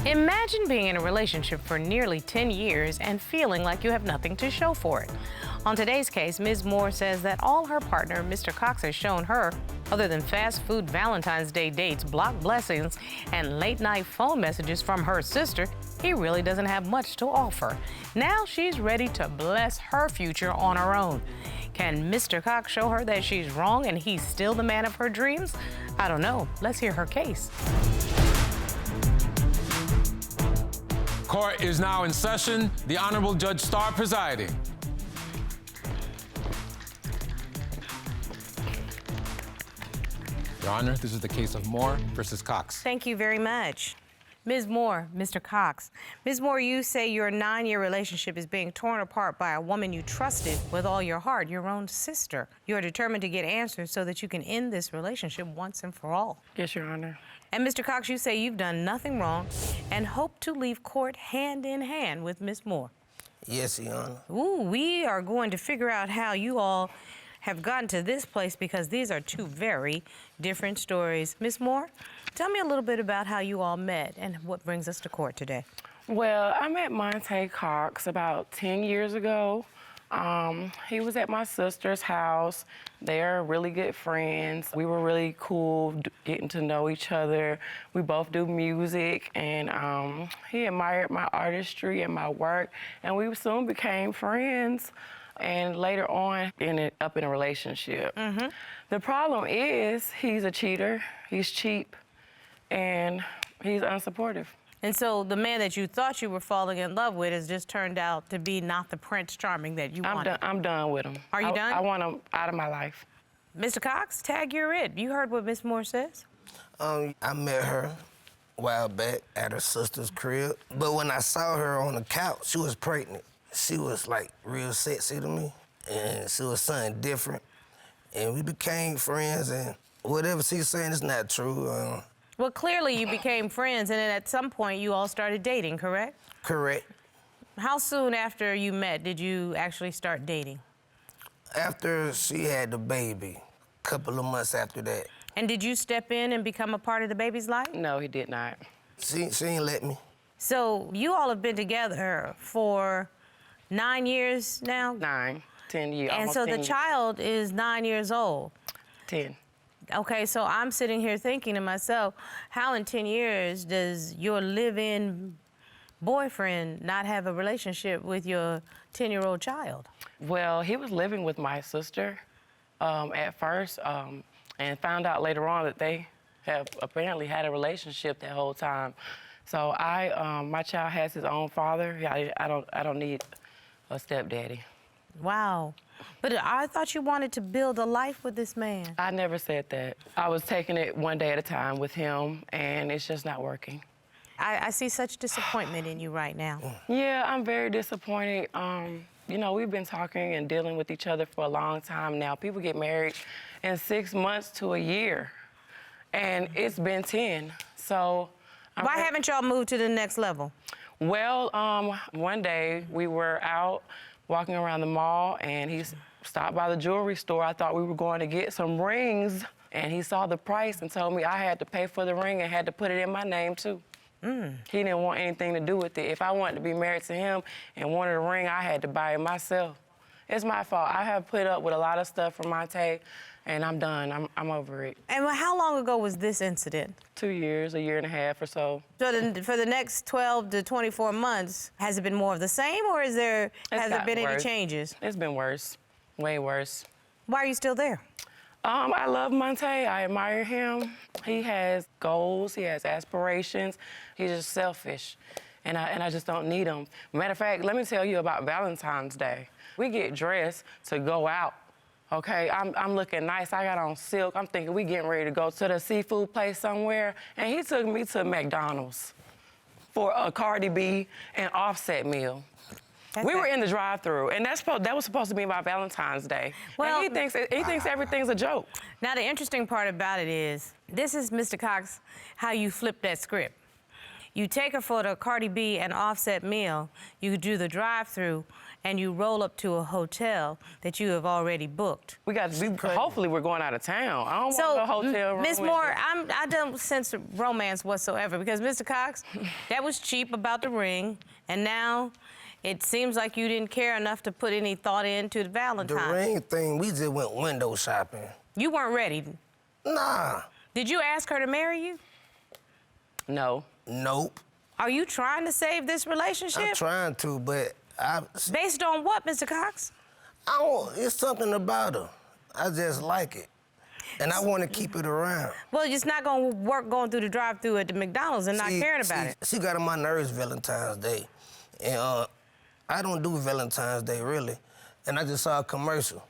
Imagine being in a relationship for nearly 10 years and feeling like you have nothing to show for it. On today's case, Ms. Moore says that all her partner, Mr. Cox, has shown her, other than fast food Valentine's Day dates, blocked blessings, and late-night phone messages from her sister, he really doesn't have much to offer. Now she's ready to bless her future on her own. Can Mr. Cox show her that she's wrong and he's still the man of her dreams? I don't know. Let's hear her case. Court is now in session. The Honorable Judge Starr presiding. Your Honor, this is the case of Moore versus Cox. Thank you very much. Ms. Moore, Mr. Cox. Ms. Moore, you say your 9-year relationship is being torn apart by a woman you trusted with all your heart, your own sister. You are determined to get answers so that you can end this relationship once and for all. Yes, Your Honor. And Mr. Cox, you say you've done nothing wrong and hope to leave court hand in hand with Ms. Moore. Yes, Your Honor. Ooh, we are going to figure out how you all have gotten to this place because these are two very different stories. Ms. Moore, tell me a little bit about how you all met and what brings us to court today. Well, I met Monte Cox about 10 years ago. He was at my sister's house. They're really good friends. We were really cool, getting to know each other. We both do music, and he admired my artistry and my work, and we soon became friends. And later on, ended up in a relationship. Mm-hmm. The problem is he's a cheater, he's cheap, and he's unsupportive. And so the man that you thought you were falling in love with has just turned out to be not the Prince Charming that you wanted. I'm done with him. Are you done? I want him out of my life. Mr. Cox, tag you're it. You heard what Ms. Moore says? I met her a while back at her sister's crib. But when I saw her on the couch, she was pregnant. She was, like, real sexy to me, and she was something different. And we became friends, and whatever she's saying is not true. Well, clearly you became friends, and then at some point you all started dating, correct? Correct. How soon after you met did you actually start dating? After she had the baby, a couple of months after that. And did you step in and become a part of the baby's life? No, he did not. She ain't let me. So you all have been together for 9 years now? 10 years. And almost so 10 the years. child is 9 years old. 10. Okay, so I'm sitting here thinking to myself, how in 10 years does your live-in boyfriend not have a relationship with your 10-year-old child? Well, he was living with my sister at first, and found out later on that they have apparently had a relationship that whole time. So my child has his own father. I don't need a stepdaddy. Wow. But I thought you wanted to build a life with this man. I never said that. I was taking it one day at a time with him, and it's just not working. I see such disappointment in you right now. Yeah, I'm very disappointed. You know, we've been talking and dealing with each other for a long time now. People get married in 6 months to a year, and it's been 10. So Why haven't y'all moved to the next level? Well, one day we were out walking around the mall, and he stopped by the jewelry store. I thought we were going to get some rings, and he saw the price and told me I had to pay for the ring and had to put it in my name, too. He didn't want anything to do with it. If I wanted to be married to him and wanted a ring, I had to buy it myself. It's my fault. I have put up with a lot of stuff from Monte, and I'm done. I'm over it. And how long ago was this incident? 2 years, a year and a half or so. So for the next 12 to 24 months, has it been more of the same, or has there been any changes? It's been worse, way worse. Why are you still there? I love Monte. I admire him. He has goals. He has aspirations. He's just selfish, and I just don't need him. Matter of fact, let me tell you about Valentine's Day. We get dressed to go out. Okay, I'm looking nice. I got on silk. I'm thinking we getting ready to go to the seafood place somewhere, and he took me to McDonald's for a Cardi B and Offset meal. We were in the drive-thru, and that was supposed to be my Valentine's Day. Well, and he thinks everything's a joke. Now, the interesting part about it is, this is, Mr. Cox, how you flip that script. You take her for the Cardi B and Offset meal, you do the drive-through, and you roll up to a hotel that you have already booked. Hopefully we're going out of town. I don't want no hotel room. Ms. Moore, I don't sense romance whatsoever because, Mr. Cox, that was cheap about the ring, and now it seems like you didn't care enough to put any thought into the Valentine. The ring thing, we just went window shopping. You weren't ready? Nah. Did you ask her to marry you? No. Nope. Are you trying to save this relationship? I'm trying to, but Based on what, Mr. Cox? It's something about her. I just like it. And I want to keep it around. Well, it's not going to work going through the drive-thru at the McDonald's and not caring about it. She got on my nerves Valentine's Day. And I don't do Valentine's Day, really. And I just saw a commercial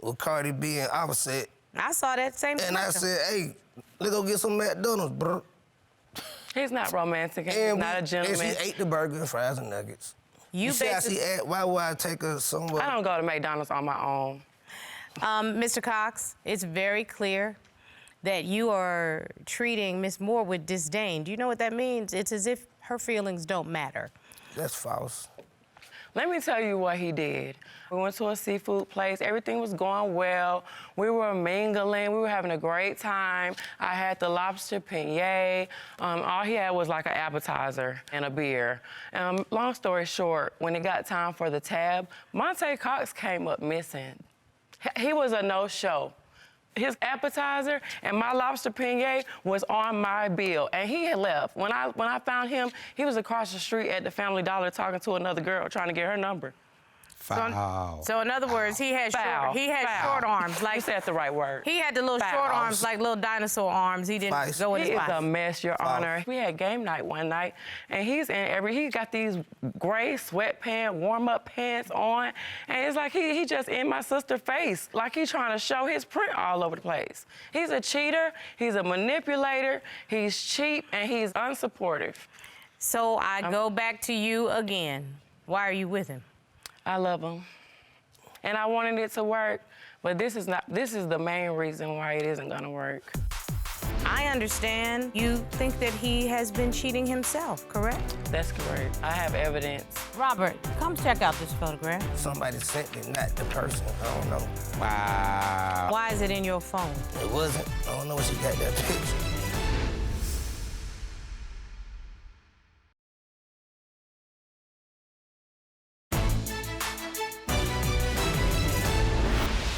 with Cardi B and Offset. I saw that same And commercial. I said, hey, let's go get some McDonald's, bro. He's not romantic. He's not a gentleman. And she ate the burger, fries, and nuggets. You see how she act? Why would I take her somewhere? I don't go to McDonald's on my own. Mr. Cox, it's very clear that you are treating Miss Moore with disdain. Do you know what that means? It's as if her feelings don't matter. That's false. Let me tell you what he did. We went to a seafood place. Everything was going well. We were mingling. We were having a great time. I had the lobster beignet. All he had was like an appetizer and a beer. Long story short, when it got time for the tab, Monte Cox came up missing. He was a no-show. His appetizer and my lobster beignet was on my bill, and he had left. When I found him, he was across the street at the Family Dollar talking to another girl, trying to get her number. Foul. So in other words, he had short arms. You said the right word. He had the little short arms, like little dinosaur arms. He didn't go in his pocket. He is a mess, Your Honor. We had game night one night, and he got these gray sweatpants, warm-up pants on, and it's like he just in my sister's face, like he's trying to show his print all over the place. He's a cheater, he's a manipulator, he's cheap, and he's unsupportive. So I go back to you again. Why are you with him? I love him, and I wanted it to work, but this is the main reason why it isn't gonna work. I understand you think that he has been cheating himself, correct? That's correct. I have evidence. Robert, come check out this photograph. Somebody sent it, not the person. I don't know. Wow. Why is it in your phone? It wasn't. I don't know where she got that picture.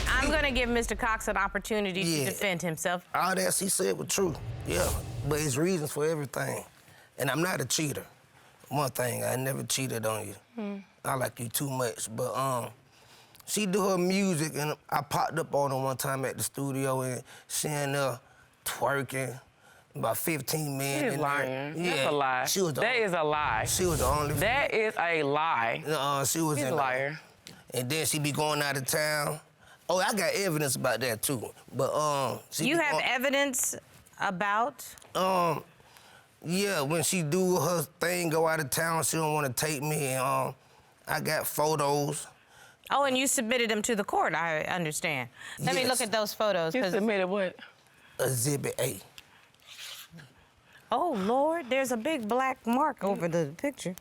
I'm gonna give Mr. Cox an opportunity to defend himself. All that she said was true, yeah. But it's reasons for everything. And I'm not a cheater. One thing, I never cheated on you. I like you too much. But she do her music, and I popped up on her one time at the studio, and she in there twerking. About 15 men. She's lying. Yeah. That's a lie. That is a lie. She was the only. That is a lie. She was She's a liar. And then she be going out of town. Oh, I got evidence about that too. But you have evidence about? Yeah, when she do her thing, go out of town, she don't want to take me. And I got photos. Oh, and you submitted them to the court, I understand. Let me look at those photos. You submitted what? Exhibit A. Oh, Lord, there's a big black mark over the picture.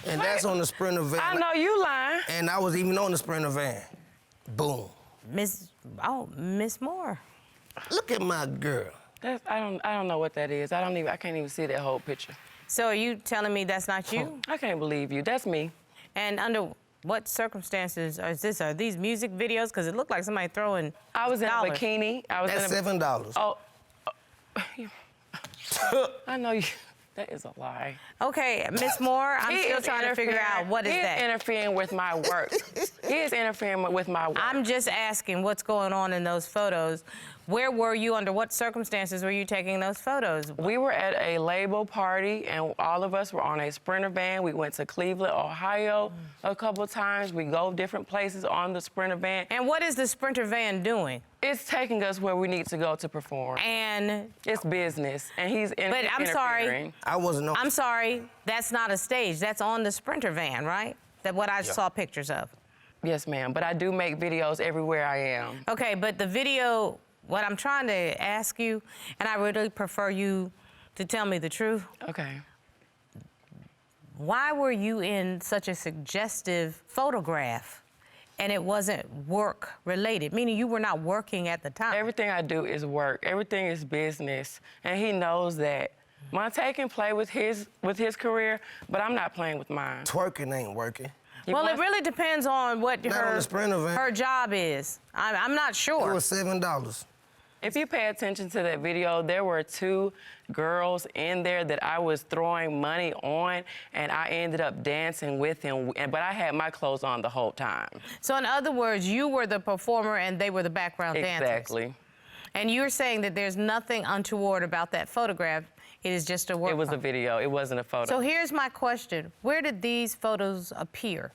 And that's on the Sprinter van. I know you lying. And I was even on the Sprinter van. Boom. Miss Moore. Look at my girl. I don't know what that is. I can't even see that whole picture. So are you telling me that's not you? I can't believe you. That's me. And under what circumstances is this? Are these music videos? Because it looked like somebody throwing I was in a bikini. That's $7. Oh. I know you. That is a lie. Okay, Miss Moore, I'm still trying to figure out what is that. He is interfering with my work. He is interfering with my work. I'm just asking what's going on in those photos. Where were you? Under what circumstances were you taking those photos? We were at a label party, and all of us were on a Sprinter van. We went to Cleveland, Ohio a couple of times. We go different places on the Sprinter van. And what is the Sprinter van doing? It's taking us where we need to go to perform. And it's business, and he's interfering. But I'm sorry. I wasn't on. I'm sorry. That's not a stage. That's on the Sprinter van, right? That's what I saw pictures of. Yes, ma'am. But I do make videos everywhere I am. Okay, but the video, what I'm trying to ask you, and I really prefer you to tell me the truth. Okay. Why were you in such a suggestive photograph and it wasn't work related, meaning you were not working at the time? Everything I do is work. Everything is business, and he knows that. Monte can play with his career, but I'm not playing with mine. Twerking ain't working. Well, it really depends on what Not on the Sprinter van. her job is. I'm not sure. It was $7. If you pay attention to that video, there were 2 girls in there that I was throwing money on, and I ended up dancing with him, but I had my clothes on the whole time. So in other words, you were the performer and they were the background dancers. Exactly. And you're saying that there's nothing untoward about that photograph. It is just a work. It was a video. It wasn't a photo. So here's my question. Where did these photos appear?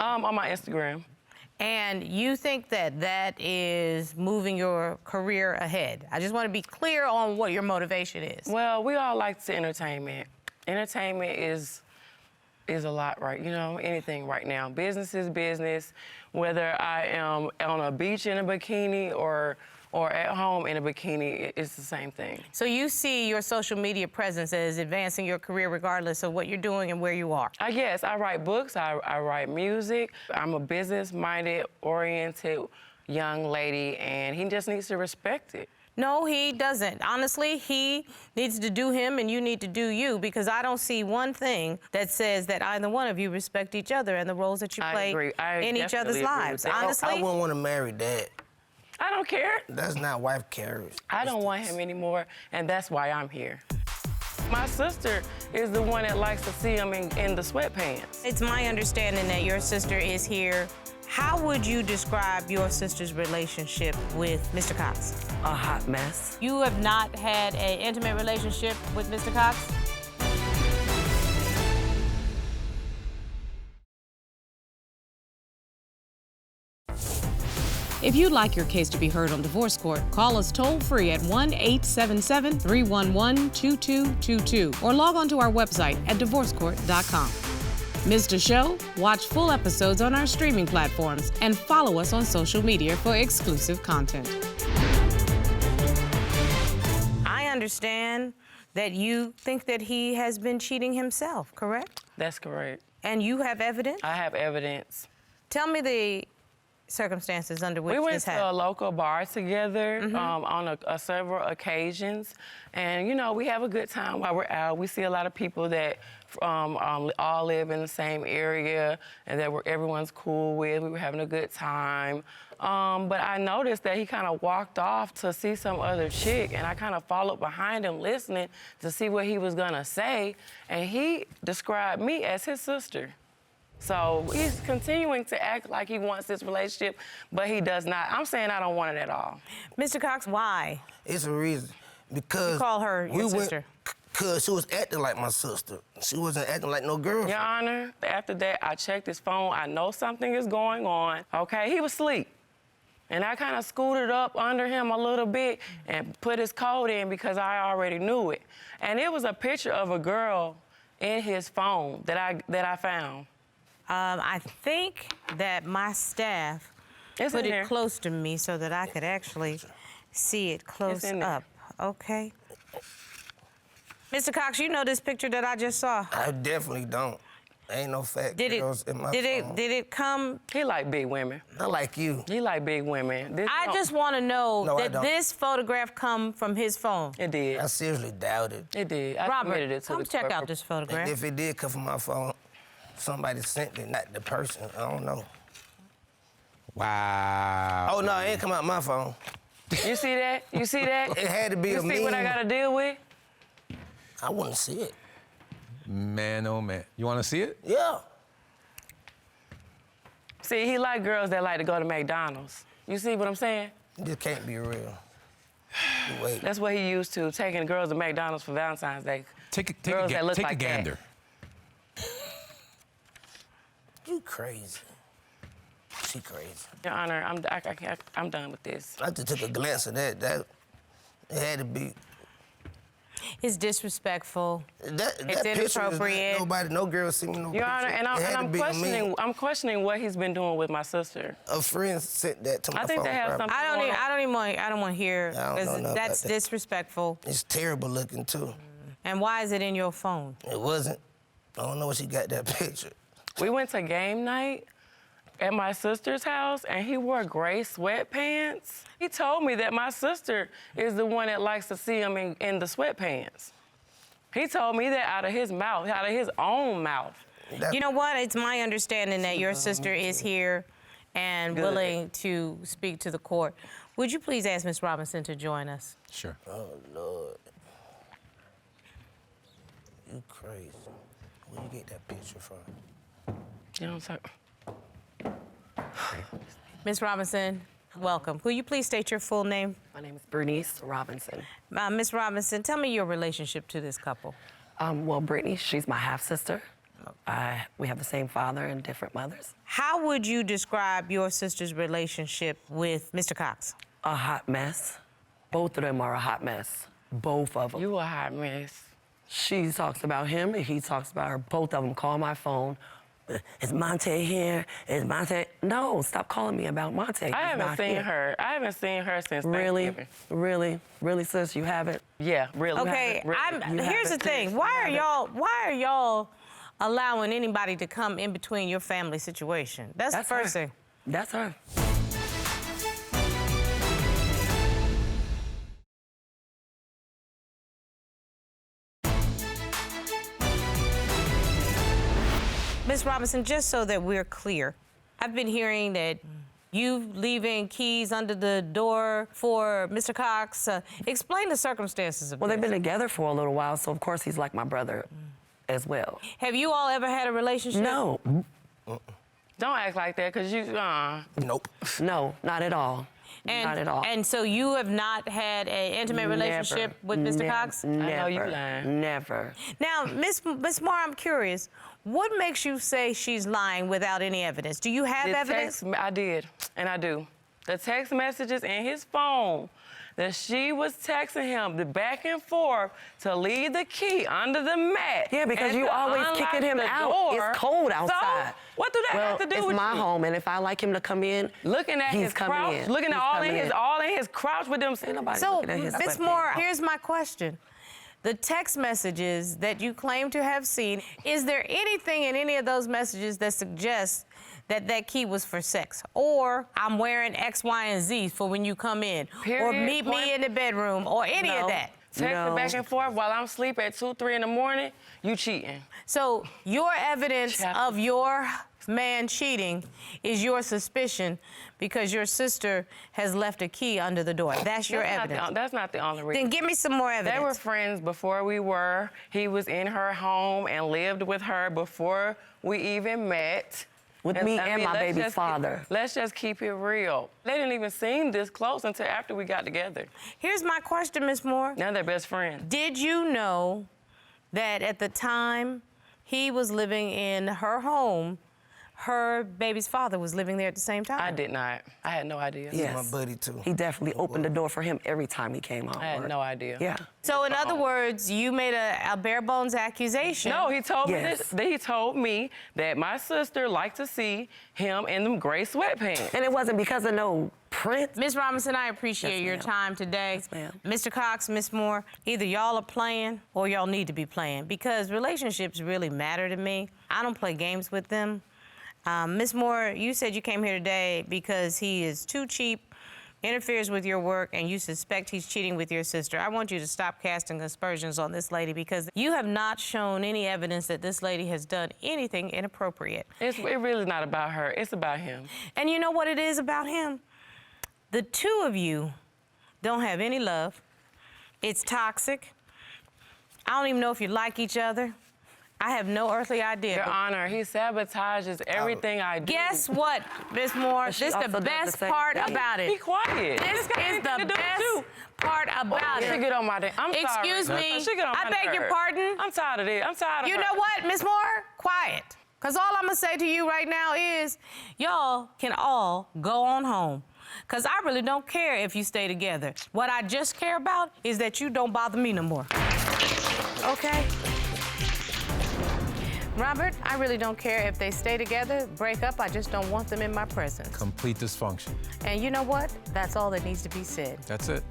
On my Instagram. And you think that that is moving your career ahead? I just want to be clear on what your motivation is. Well, we all like to entertainment. Entertainment is a lot, right? You know, anything right now. Business is business. Whether I am on a beach in a bikini or at home in a bikini, it's the same thing. So you see your social media presence as advancing your career regardless of what you're doing and where you are? I guess. I write books. I write music. I'm a business-minded, oriented young lady, and he just needs to respect it. No, he doesn't. Honestly, he needs to do him and you need to do you, because I don't see one thing that says that either one of you respect each other and the roles that you play in each other's lives. Honestly, I wouldn't want to marry Dad. I don't care. That's not wife carries. I don't want him anymore, and that's why I'm here. My sister is the one that likes to see him in the sweatpants. it's my understanding that your sister is here. How would you describe your sister's relationship with Mr. Cox? A hot mess. You have not had an intimate relationship with Mr. Cox? If you'd like your case to be heard on divorce court, call us toll-free at 1-877-311-2222 or log on to our website at divorcecourt.com. Missed a show? Watch full episodes on our streaming platforms and follow us on social media for exclusive content. I understand that you think that he has been cheating himself, correct? That's correct. And you have evidence? I have evidence. Tell me the circumstances under which We went this to a happened. local bar together on several occasions, and you know, we have a good time while we're out. We see a lot of people that all live in the same area and that everyone's cool with. We were having a good time. But I noticed that he kind of walked off to see some other chick, and I kind of followed behind him listening to see what he was gonna say, and he described me as his sister. So he's continuing to act like he wants this relationship, but he does not. I'm saying I don't want it at all. Mr. Cox, why? It's a reason. Because You call her your sister. Because she was acting like my sister. She wasn't acting like no girlfriend. Your Honor, after that, I checked his phone. I know something is going on. Okay, he was asleep. And I kind of scooted up under him a little bit and put his code in because I already knew it. And it was a picture of a girl in his phone that I found. I think that my staff It's put in it there. close to me so that I could actually see it close in there. up. Okay. Mr. Cox, you know this picture that I just saw. I definitely don't. Ain't no fat Did girls in my did phone. it come? He like big women. Not like you. He like big women. I just want to know No, I that don't. this photograph come from his phone. It did. I seriously doubt it. It did. I submitted Robert, it to come the check court out for- this And photograph. if it did come from my phone, somebody sent it, not the person. I don't know. Wow. Oh, no, it ain't come out my phone. You see that? You see that? It had to be You a see what I meme. gotta deal with? I wouldn't see it. Man, oh man. You want to see it? Yeah. See, he like girls that like to go to McDonald's. You see what I'm saying? This can't be real. Wait. That's what he used to, taking girls to McDonald's for Valentine's Day. Take Girls that look a like that. gander. You crazy. She crazy. Your Honor, I'm done with this. I just took a glance at that. It had to be. It's disrespectful. That It's picture is not inappropriate. no girl seen me no Your picture. Honor, and It had to I'm be a meme. questioning what he's been doing with my sister. A friend sent that to my I think phone. they have probably. something- I don't want to hear. I don't know 'cause nothing that's about that. disrespectful. It's terrible looking too. And why is it in your phone? It wasn't. I don't know where she got that picture. We went to game night at my sister's house, and he wore gray sweatpants. He told me that my sister is the one that likes to see him in the sweatpants. He told me that out of his mouth, out of his own mouth. You know what? It's my understanding that your sister is here and Good. willing to speak to the court. Would you please ask Ms. Robinson to join us? Sure. Oh, Lord. You crazy. Where you get that picture from? You know what I'm saying? Ms. Robinson, welcome. Will you please state your full name? My name is Brittany Robinson. Ms. Robinson, tell me your relationship to this couple. Well, Brittany, she's my half-sister. We have the same father and different mothers. How would you describe your sister's relationship with Mr. Cox? A hot mess. Both of them are a hot mess. Both of them. You a hot mess. She talks about him and he talks about her. Both of them call my phone. Is Monte here? Is Monte? No, stop calling me about Monte. I haven't seen her. I haven't seen her since Thanksgiving. Really, sis, you haven't? Yeah, really. Okay, here's the thing. Why are y'all allowing anybody to come in between your family situation? That's the first thing. That's her. Ms. Robinson, just so that we're clear, I've been hearing that you leaving keys under the door for Mr. Cox. Explain the circumstances of Well, this. they've been together for a little while, so of course he's like my brother as well. Have you all ever had a relationship? No. Don't act like that, because you, Nope. No, not at all. Not at all. And so you have not had an intimate relationship with Mr. Cox? Never. I know you lying. Never. Now, Miss Moore, I'm curious. What makes you say she's lying without any evidence? Do you have evidence? I did, and I do. The text messages in his phone that she was texting him, the back and forth, to leave the key under the mat. Yeah, because you to always unlock kicking him the out. door. It's cold outside. So, what do that have to do it's with my you? home, and if I like him to come in, Looking at he's his coming crouch, in. looking at He's all in coming his crouch with them. Ain't nobody So, looking at his Ms. sweatpants. Moore, here's my question. The text messages that you claim to have seen, is there anything in any of those messages that suggests that that key was for sex? Or I'm wearing X, Y, and Z for when you come in? Period. Or meet me in the bedroom, or any of that? Texting back and forth while I'm asleep at 2, 3 in the morning, you cheating. So your evidence of your man cheating is your suspicion because your sister has left a key under the door. That's your evidence. That's not the only reason. Then give me some more evidence. They were friends before we were. He was in her home and lived with her before we even met. With me and my baby's father. Let's just keep it real. They didn't even seem this close until after we got together. Here's my question, Ms. Moore. Now they're best friends. Did you know that at the time he was living in her home, her baby's father was living there at the same time? I did not. I had no idea. Yes. My buddy, too. He definitely opened the door for him every time he came home. I had no idea. Yeah. So in other words, you made a bare bones accusation. No, he told me Yes. this. He told me that my sister liked to see him in them gray sweatpants. And it wasn't because of no print. Ms. Robinson, I appreciate Yes, your ma'am. time today. Yes, ma'am. Mr. Cox, Ms. Moore, either y'all are playing or y'all need to be playing because relationships really matter to me. I don't play games with them. Ms. Moore, you said you came here today because he is too cheap, interferes with your work, and you suspect he's cheating with your sister. I want you to stop casting aspersions on this lady because you have not shown any evidence that this lady has done anything inappropriate. It really not about her. It's about him. And you know what it is about him? The two of you don't have any love. It's toxic. I don't even know if you like each other. I have no earthly idea. Your Honor, he sabotages everything I do. Guess what, Ms. Moore? This is also the does best the same part thing. about Be it. quiet. This is the best part about She it. get on my day. I'm Excuse sorry. me. She get on I my beg your nerves. pardon? I'm tired of this. I'm tired of You her. know what, Ms. Moore? Quiet. Because all I'm going to say to you right now is y'all can all go on home. Because I really don't care if you stay together. What I just care about is that you don't bother me no more. Okay? Robert, I really don't care if they stay together, break up. I just don't want them in my presence. Complete dysfunction. And you know what? That's all that needs to be said. That's it.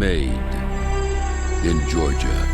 made in Georgia.